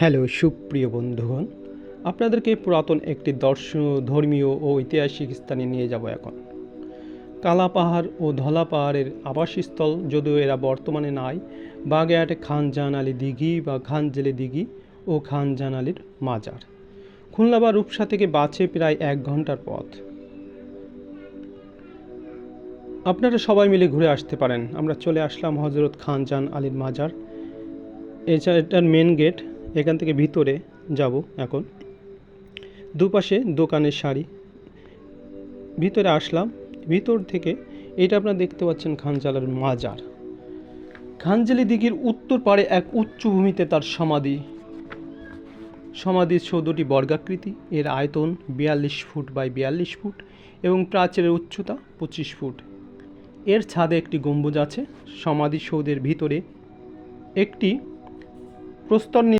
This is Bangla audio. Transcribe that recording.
হ্যালো সুপ্রিয় বন্ধুগণ, আপনাদেরকে পুরাতন একটি ধর্মীয় ও ঐতিহাসিক স্থানে নিয়ে যাব এখন। কালা পাহাড় ও ধলা পাহাড়ের আবাসস্থল, যদিও এরা বর্তমানে নাই। বাগেরহাটে খান জাহান আলী দিঘি বা খানজেলে দিঘি ও খান জাহান আলীর মাজার। খুলনা বা রূপসা থেকে বাসে প্রায় 1 ঘন্টার পথ। আপনারা সবাই মিলে ঘুরে আসতে পারেন। আমরা চলে আসলাম হজরত খান জাহান আলীর মাজার। এটার মেন গেট। এখান থেকে ভিতরে যাব এখন। দুপাশে দোকানের সারি। ভিতরে আসলাম। ভিতর থেকে এটা আপনারা দেখতে পাচ্ছেন খানজালার মাজার। খানজালি দিঘির উত্তর পাড়ে এক উচ্চ ভূমিতে তার সমাধির সৌধটি বর্গাকৃতি। এর আয়তন 42 ফুট বাই 42 ফুট এবং প্রাচীরের উচ্চতা 25 ফুট। এর ছাদে একটি গম্বুজ আছে। সমাধিসৌধের ভিতরে একটি প্রস্তর